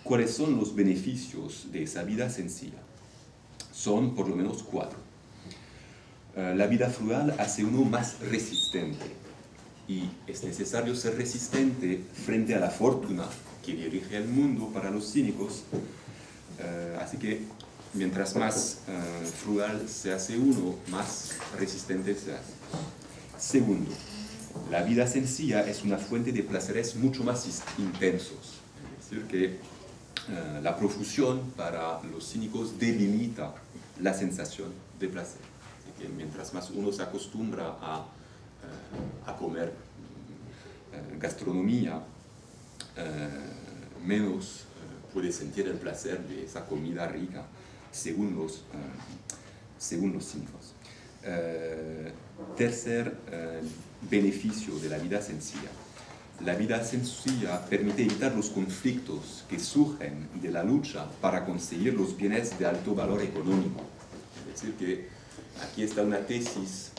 ¿Cuáles son los beneficios de esa vida sencilla? Son por lo menos 4. La vida frugal hace uno más resistente y es necesario ser resistente frente a la fortuna que dirige el mundo para los cínicos. Así que mientras más frugal se hace uno, más resistente se hace. Segundo, la vida sencilla es una fuente de placeres mucho más intensos. Es decir, que la profusión para los cínicos delimita la sensación de placer. Así que mientras más uno se acostumbra a comer gastronomía, menos puede sentir el placer de esa comida rica, según los cínicos. Tercer beneficio de la vida sencilla. La vida sencilla permite evitar los conflictos que surgen de la lucha para conseguir los bienes de alto valor económico. Es decir, que aquí está una tesis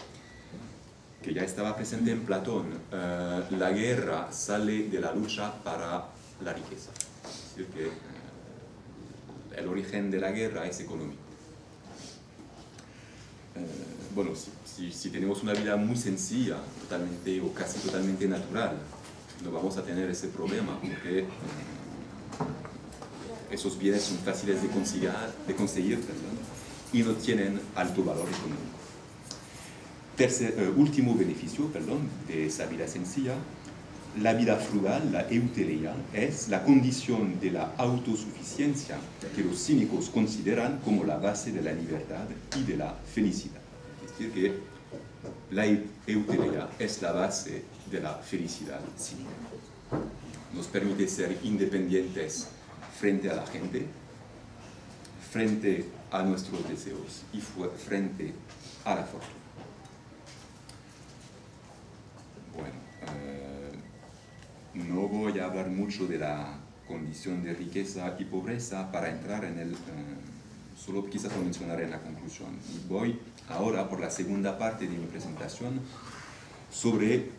que ya estaba presente en Platón. La guerra sale de la lucha para la riqueza. Es decir, que el origen de la guerra es económico. Bueno, si tenemos una vida muy sencilla, totalmente o casi totalmente natural, no vamos a tener ese problema, porque esos bienes son fáciles de conseguir, y no tienen alto valor económico. Último beneficio de esa vida sencilla, la vida frugal, la euteleia, es la condición de la autosuficiencia que los cínicos consideran como la base de la libertad y de la felicidad. Es decir, que la euteleia es la base de la felicidad cínica. Nos permite ser independientes frente a la gente, frente a nuestros deseos y frente a la fortuna. Bueno, no voy a hablar mucho de la condición de riqueza y pobreza para entrar en el... solo quizás lo mencionaré en la conclusión. Y voy ahora por la segunda parte de mi presentación sobre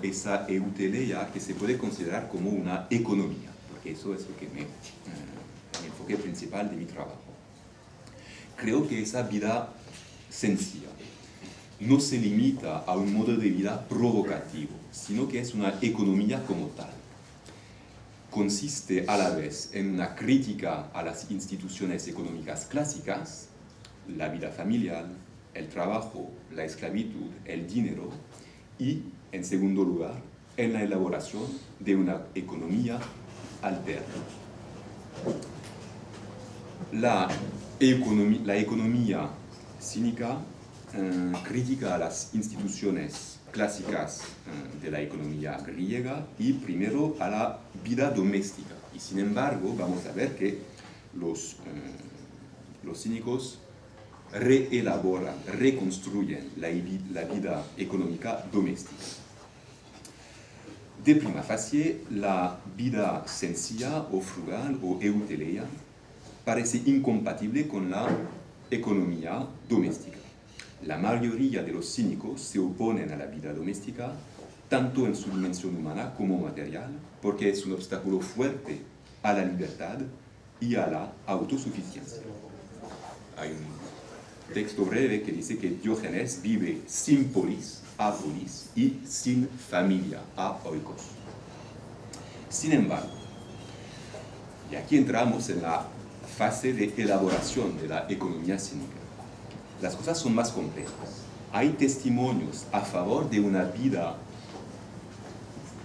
esa euteleia que se puede considerar como una economía, porque eso es lo que el enfoque principal de mi trabajo. Creo que esa vida sencilla no se limita a un modo de vida provocativo, sino que es una economía como tal. Consiste a la vez en una crítica a las instituciones económicas clásicas, la vida familiar, el trabajo, la esclavitud, el dinero, y, en segundo lugar, en la elaboración de una economía alterna. La economía cínica critica a las instituciones clásicas de la economía griega y primero a la vida doméstica. Y sin embargo, vamos a ver que los cínicos reelaboran, reconstruyen la vida económica doméstica. De prima facie, la vida sencilla o frugal o euteleia parece incompatible con la economía doméstica. La mayoría de los cínicos se oponen a la vida doméstica, tanto en su dimensión humana como material, porque es un obstáculo fuerte a la libertad y a la autosuficiencia. Hay un texto breve que dice que Diógenes vive sin polis, apolis, y sin familia, aoikos. Sin embargo, y aquí entramos en la fase de elaboración de la economía cínica, las cosas son más complejas. Hay testimonios a favor de una vida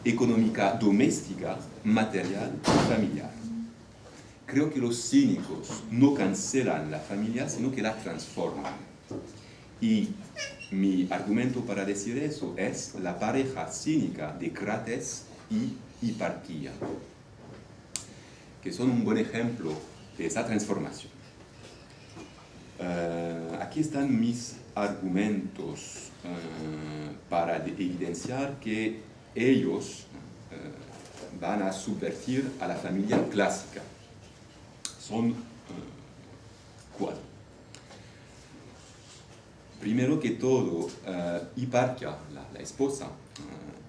económica doméstica, material y familiar. Creo que los cínicos no cancelan la familia, sino que la transforman. Y mi argumento para decir eso es la pareja cínica de Crates y Hiparquía, que son un buen ejemplo de esa transformación. Aquí están mis argumentos para evidenciar que ellos van a subvertir a la familia clásica. Son 4. Primero que todo, Hiparquia, la esposa,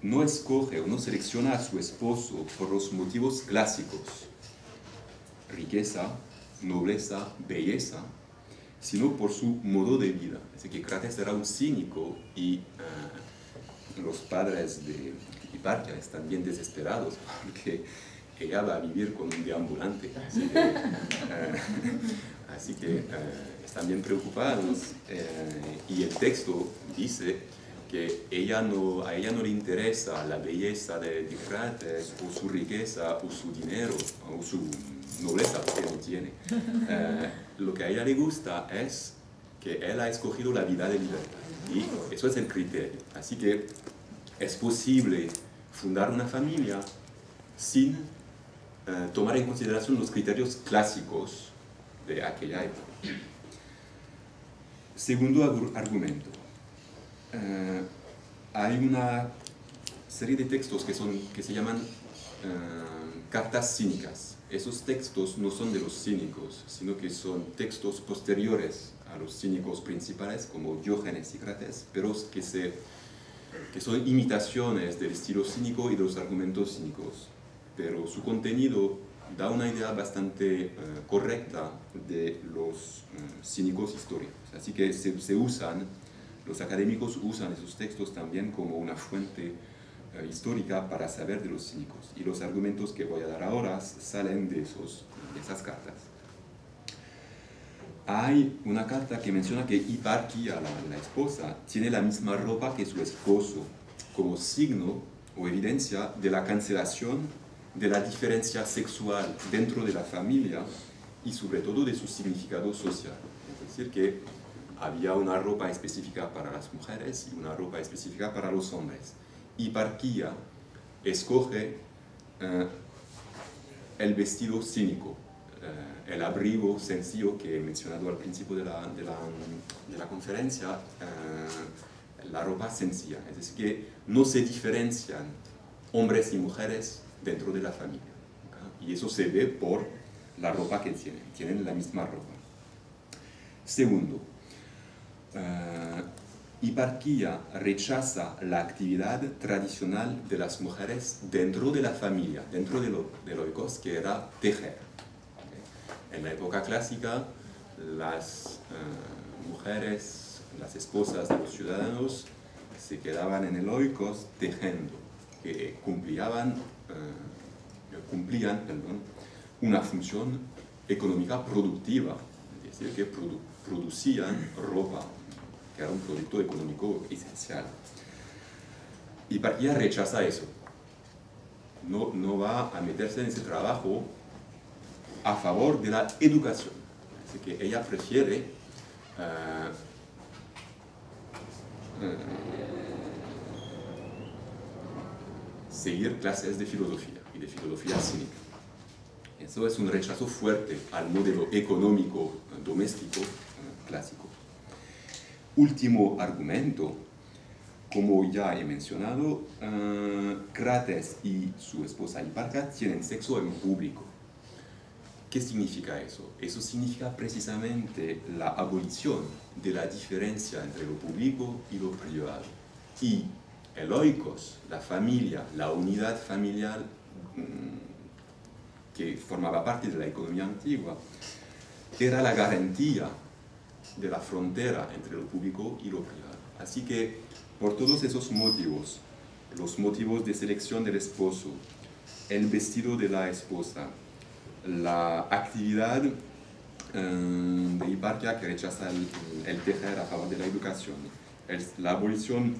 no escoge o no selecciona a su esposo por los motivos clásicos. riqueza, nobleza, belleza, sino por su modo de vida. Así que Crates era un cínico y los padres de Hiparquia están bien desesperados porque ella va a vivir con un deambulante. Así que están bien preocupados y el texto dice que a ella no le interesa la belleza de Crates o su riqueza o su dinero o su nobleza que no tiene. Lo que a ella le gusta es que él ha escogido la vida de libertad y eso es el criterio. Así que es posible fundar una familia sin tomar en consideración los criterios clásicos de aquella época. Segundo argumento. Hay una serie de textos que se llaman cartas cínicas. Esos textos no son de los cínicos, sino que son textos posteriores a los cínicos principales, como Diógenes y Crates, pero que son imitaciones del estilo cínico y de los argumentos cínicos. Pero su contenido da una idea bastante correcta de los cínicos históricos. Así que los académicos usan esos textos también como una fuente histórica para saber de los cínicos. Y los argumentos que voy a dar ahora salen de esas cartas. Hay una carta que menciona que Hiparquia, la esposa, tiene la misma ropa que su esposo, como signo o evidencia de la cancelación de la diferencia sexual dentro de la familia y sobre todo de su significado social. Es decir, que había una ropa específica para las mujeres y una ropa específica para los hombres. Hiparquia escoge el vestido cínico, el abrigo sencillo que he mencionado al principio de la conferencia, la ropa sencilla. Es decir, que no se diferencian hombres y mujeres dentro de la familia. Y eso se ve por la ropa que tienen la misma ropa. Segundo, Hiparquia rechaza la actividad tradicional de las mujeres dentro de la familia, dentro de oikos, que era tejer. En la época clásica, las mujeres, las esposas de los ciudadanos, se quedaban en el oikos tejiendo, que cumplían una función económica productiva, es decir, que producían ropa, que era un producto económico esencial. Hiparquia rechaza eso. No va a meterse en ese trabajo a favor de la educación. Así que ella prefiere seguir clases de filosofía y de filosofía cínica. Eso es un rechazo fuerte al modelo económico doméstico clásico. Último argumento, como ya he mencionado, Crates y su esposa Hiparquia tienen sexo en público. ¿Qué significa eso? Eso significa precisamente la abolición de la diferencia entre lo público y lo privado. Y el oikos, la familia, la unidad familiar que formaba parte de la economía antigua, era la garantía de la frontera entre lo público y lo privado. Así que, por todos esos motivos, los motivos de selección del esposo, el vestido de la esposa, la actividad de Hiparquia que rechaza el tejer a favor de la educación, la abolición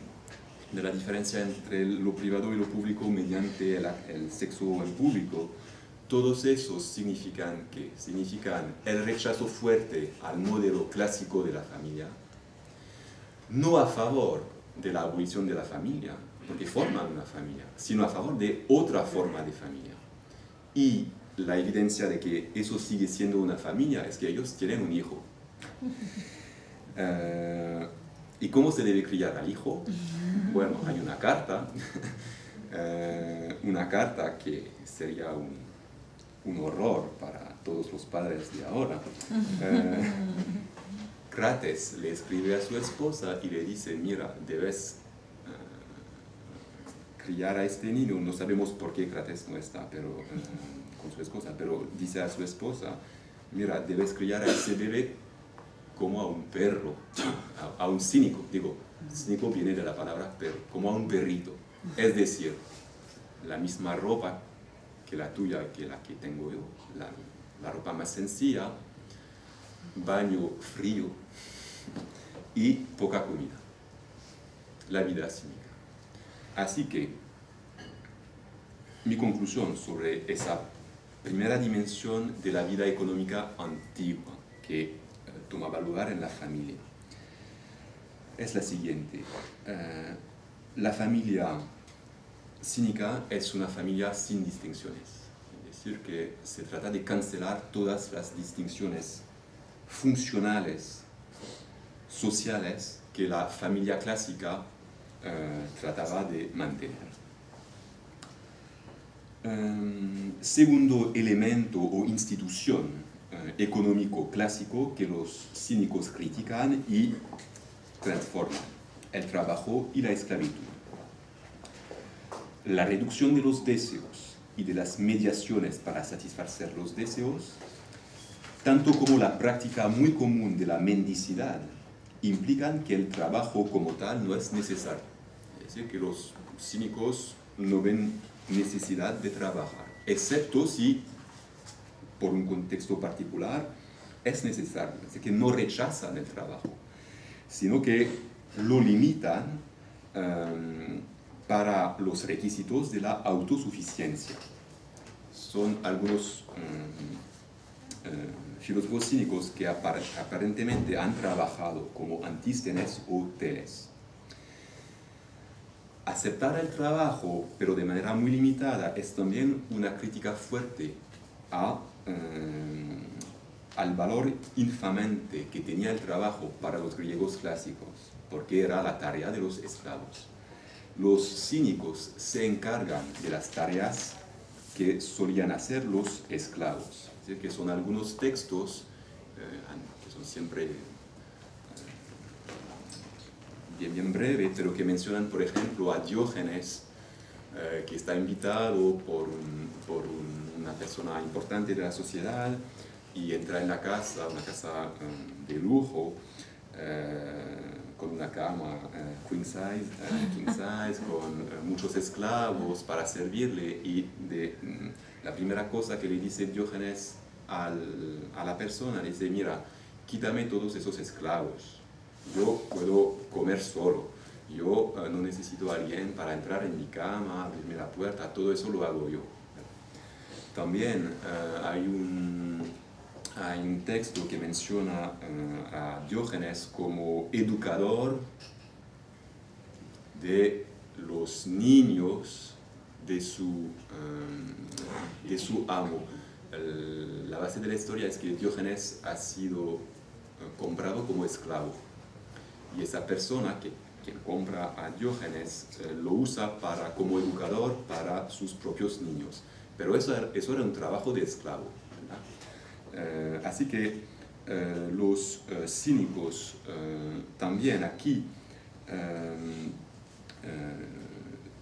de la diferencia entre lo privado y lo público mediante el sexo en público, todos esos significan el rechazo fuerte al modelo clásico de la familia, no a favor de la abolición de la familia, porque forman una familia, sino a favor de otra forma de familia. Y la evidencia de que eso sigue siendo una familia es que ellos tienen un hijo. ¿Y cómo se debe criar al hijo? Bueno, hay una carta que sería un horror para todos los padres de ahora. Crates le escribe a su esposa y le dice, mira, debes criar a este niño. No sabemos por qué Crates no está, pero con su esposa, pero dice a su esposa, mira, debes criar a ese bebé como a un perro, a un cínico, digo, cínico viene de la palabra perro, como a un perrito. Es decir, la misma ropa que la tuya, que la que tengo yo, la ropa más sencilla, baño frío y poca comida. La vida cínica. Así que, mi conclusión sobre esa primera dimensión de la vida económica antigua que tomaba lugar en la familia es la siguiente. La familia cínica es una familia sin distinciones. Es decir, que se trata de cancelar todas las distinciones funcionales, sociales, que la familia clásica trataba de mantener. Segundo elemento o institución económico clásico que los cínicos critican y transforman: el trabajo y la esclavitud. La reducción de los deseos y de las mediaciones para satisfacer los deseos, tanto como la práctica muy común de la mendicidad, implican que el trabajo como tal no es necesario. Es decir, que los cínicos no ven necesidad de trabajar, excepto si, por un contexto particular, es necesario. Es decir, que no rechazan el trabajo, sino que lo limitan para los requisitos de la autosuficiencia. Son algunos filósofos cínicos que aparentemente han trabajado como Antístenes o Teles. Aceptar el trabajo, pero de manera muy limitada, es también una crítica fuerte al valor infamante que tenía el trabajo para los griegos clásicos, porque era la tarea de los esclavos. Los cínicos se encargan de las tareas que solían hacer los esclavos. Es decir, que son algunos textos que son siempre bien breves, pero que mencionan, por ejemplo, a Diógenes, que está invitado por una persona importante de la sociedad y entra en la casa, una casa de lujo, con una cama king size, con muchos esclavos para servirle, y la primera cosa que le dice Diógenes a la persona, le dice: mira, quítame todos esos esclavos, yo puedo comer solo, yo no necesito a alguien para entrar en mi cama, abrirme la puerta, todo eso lo hago yo. También hay un texto que menciona a Diógenes como educador de los niños de su amo. La base de la historia es que Diógenes ha sido comprado como esclavo, y esa persona quien compra a Diógenes lo usa como educador para sus propios niños. Pero eso era un trabajo de esclavo, ¿verdad? Así que los cínicos también aquí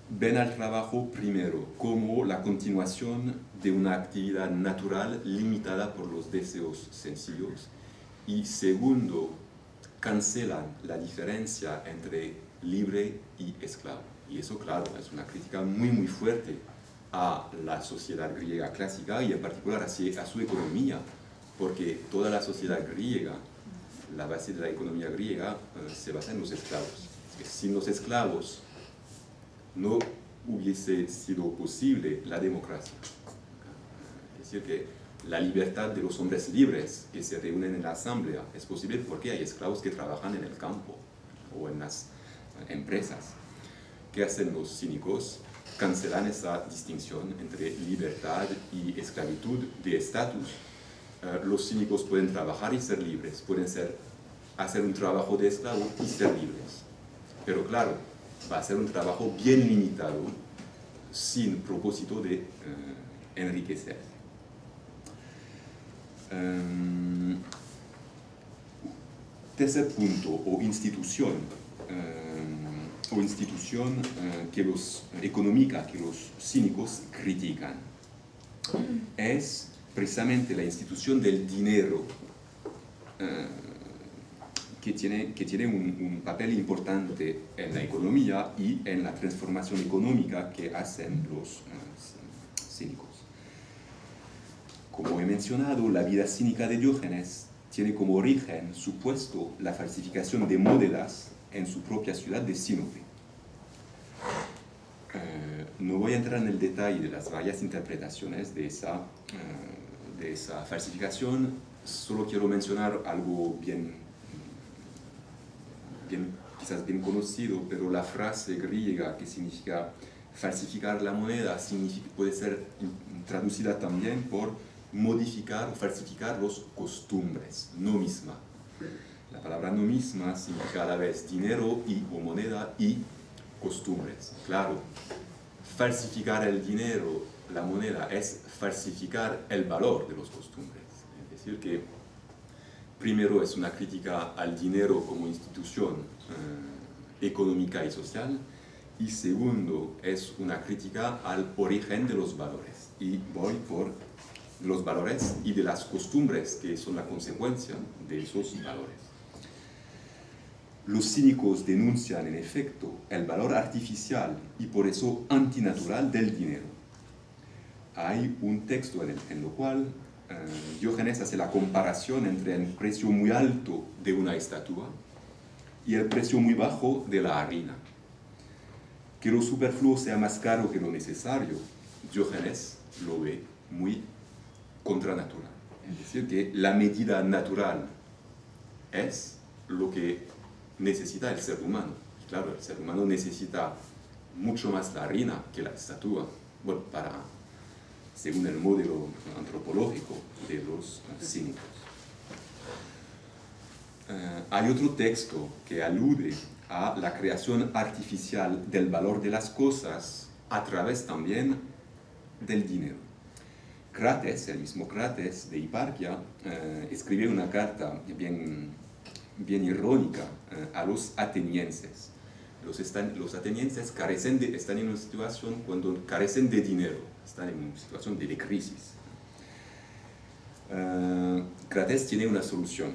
ven al trabajo primero como la continuación de una actividad natural limitada por los deseos sencillos, y segundo, cancelan la diferencia entre libre y esclavo. Y eso, claro, es una crítica muy fuerte a la sociedad griega clásica y en particular a su economía, porque toda la sociedad griega, la base de la economía griega, se basa en los esclavos. Sin los esclavos no hubiese sido posible la democracia. Es decir, que la libertad de los hombres libres que se reúnen en la asamblea es posible porque hay esclavos que trabajan en el campo o en las empresas. ¿Qué hacen los cínicos? Cancelan esa distinción entre libertad y esclavitud de estatus. Los cínicos pueden trabajar y ser libres, pueden hacer un trabajo de esclavo y ser libres. Pero claro, va a ser un trabajo bien limitado, sin propósito de enriquecer. Tercer punto, o institución económica que los cínicos critican. es precisamente la institución del dinero que tiene un papel importante en la economía y en la transformación económica que hacen los cínicos. Como he mencionado, la vida cínica de Diógenes tiene como origen supuesto la falsificación de monedas en su propia ciudad de Sinope. No voy a entrar en el detalle de las varias interpretaciones de esa falsificación, solo quiero mencionar algo quizás bien conocido, pero la frase griega que significa falsificar la moneda puede ser traducida también por modificar o falsificar los costumbres, nomisma. La palabra nomisma significa a la vez dinero o moneda y costumbres. Claro, falsificar el dinero, la moneda, es falsificar el valor de los costumbres. Es decir, que primero es una crítica al dinero como institución económica y social, y segundo es una crítica al origen de los valores. Y voy por los valores y de las costumbres que son la consecuencia de esos valores. Los cínicos denuncian, en efecto, el valor artificial y por eso antinatural del dinero. Hay un texto en lo cual Diógenes hace la comparación entre el precio muy alto de una estatua y el precio muy bajo de la harina. Que lo superfluo sea más caro que lo necesario, Diógenes lo ve muy contranatural. Es decir, que la medida natural es lo que necesita el ser humano. Y claro, el ser humano necesita mucho más la harina que la estatua, bueno, según el modelo antropológico de los cínicos. Hay otro texto que alude a la creación artificial del valor de las cosas a través también del dinero. Crates, el mismo Crates de Hiparquia, escribe una carta bien irónica a los atenienses. Los atenienses están en una situación cuando carecen de dinero, están en una situación de crisis. Crates tiene una solución.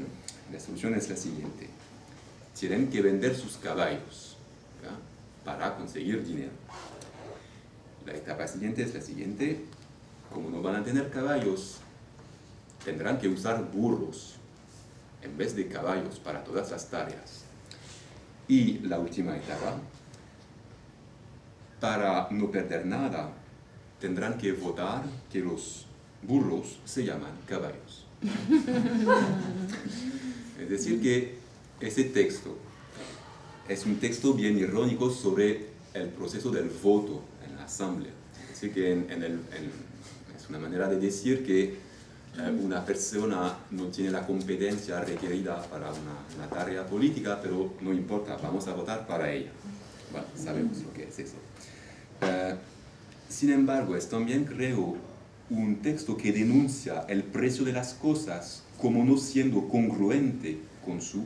La solución es la siguiente: tienen que vender sus caballos, ¿ya?, para conseguir dinero. La etapa siguiente es la siguiente: como no van a tener caballos, tendrán que usar burros en vez de caballos para todas las tareas. Y la última etapa: para no perder nada, tendrán que votar que los burros se llaman caballos. Es decir, que ese texto es un texto bien irónico sobre el proceso del voto en la asamblea. Es decir, que es una manera de decir que una persona no tiene la competencia requerida para una tarea política, pero no importa, vamos a votar para ella. Bueno, sabemos lo que es eso. Sin embargo, es también, creo, un texto que denuncia el precio de las cosas como no siendo congruente con su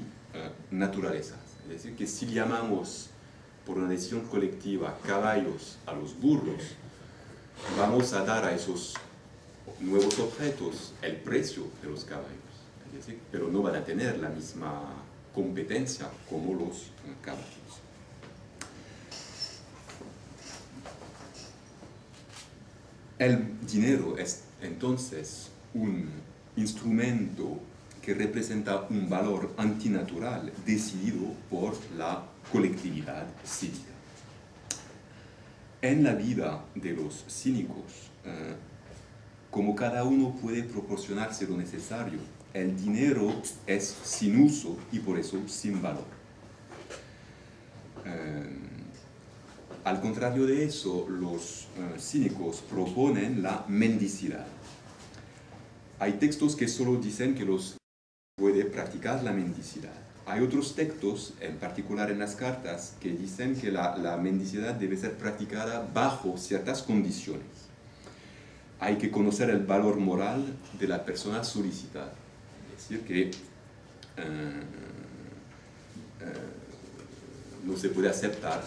naturaleza. Es decir, que si llamamos por una decisión colectiva caballos a los burros, vamos a dar a esos nuevos objetos el precio de los caballos. Es decir, pero no van a tener la misma competencia como los caballos. El dinero es entonces un instrumento que representa un valor antinatural decidido por la colectividad cívica. En la vida de los cínicos, como cada uno puede proporcionarse lo necesario, el dinero es sin uso y por eso sin valor. Al contrario de eso, los cínicos proponen la mendicidad. Hay textos que solo dicen que los puede practicar la mendicidad. Hay otros textos, en particular en las cartas, que dicen que la mendicidad debe ser practicada bajo ciertas condiciones. Hay que conocer el valor moral de la persona solicitada. Es decir, que no se puede aceptar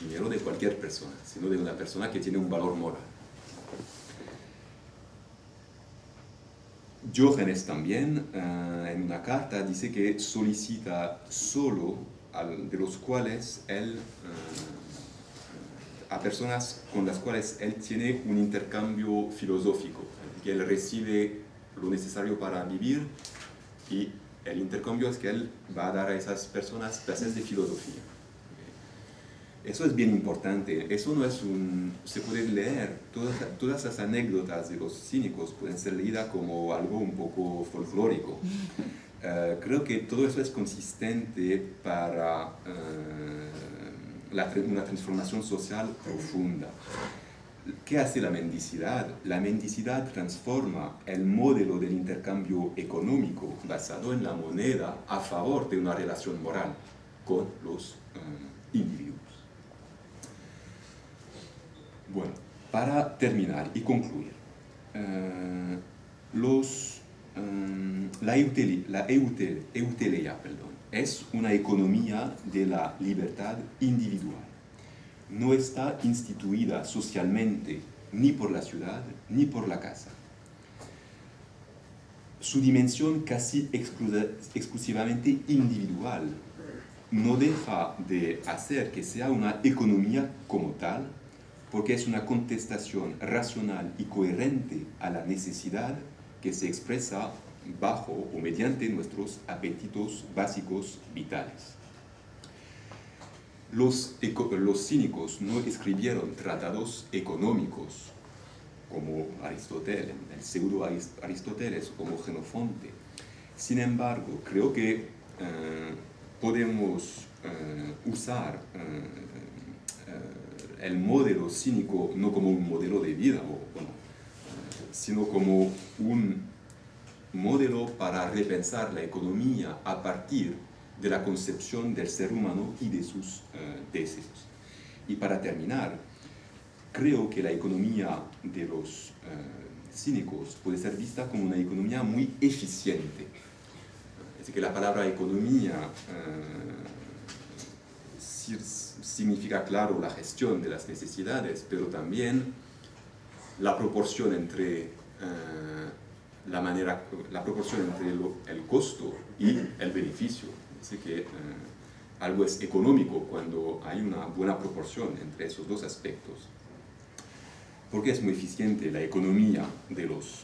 dinero de cualquier persona, sino de una persona que tiene un valor moral. Diógenes también, en una carta, dice que solicita solo de los cuales él, a personas con las cuales él tiene un intercambio filosófico, que él recibe lo necesario para vivir y el intercambio es que él va a dar a esas personas clases de filosofía. Eso es bien importante. Eso no es se puede leer, todas las anécdotas de los cínicos pueden ser leídas como algo un poco folclórico. Creo que todo eso es consistente para una transformación social profunda. ¿Qué hace la mendicidad? La mendicidad transforma el modelo del intercambio económico basado en la moneda a favor de una relación moral con los individuos. Bueno, para terminar y concluir, la euteleia, es una economía de la libertad individual. No está instituida socialmente ni por la ciudad ni por la casa. Su dimensión casi exclusivamente individual no deja de hacer que sea una economía como tal, porque es una contestación racional y coherente a la necesidad que se expresa bajo o mediante nuestros apetitos básicos vitales. Los cínicos no escribieron tratados económicos como Aristóteles, el pseudo Aristóteles, como Xenofonte. Sin embargo, creo que podemos usar el modelo cínico no como un modelo de vida, sino como un modelo para repensar la economía a partir de la concepción del ser humano y de sus deseos. Y para terminar, creo que la economía de los cínicos puede ser vista como una economía muy eficiente. Así que la palabra economía significa, claro, la gestión de las necesidades, pero también la proporción entre el costo y el beneficio. Así que algo es económico cuando hay una buena proporción entre esos dos aspectos. ¿Por qué es muy eficiente la economía de los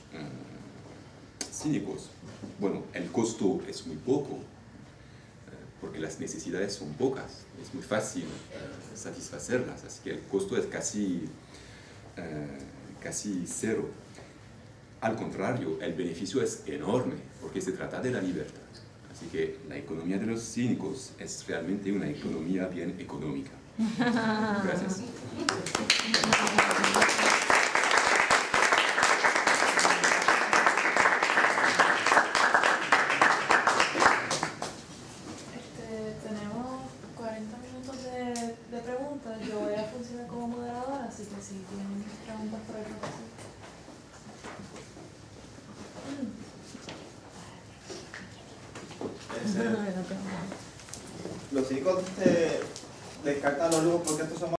cínicos? Bueno, el costo es muy poco, porque las necesidades son pocas, es muy fácil satisfacerlas, así que el costo es casi cero. Al contrario, el beneficio es enorme, porque se trata de la libertad. Así que la economía de los cínicos es realmente una economía bien económica. Gracias. Tenemos 40 minutos de preguntas. Yo voy a funcionar como moderadora, así que si tienen preguntas por el profesor. Los cínicos descartan los lujos porque estos son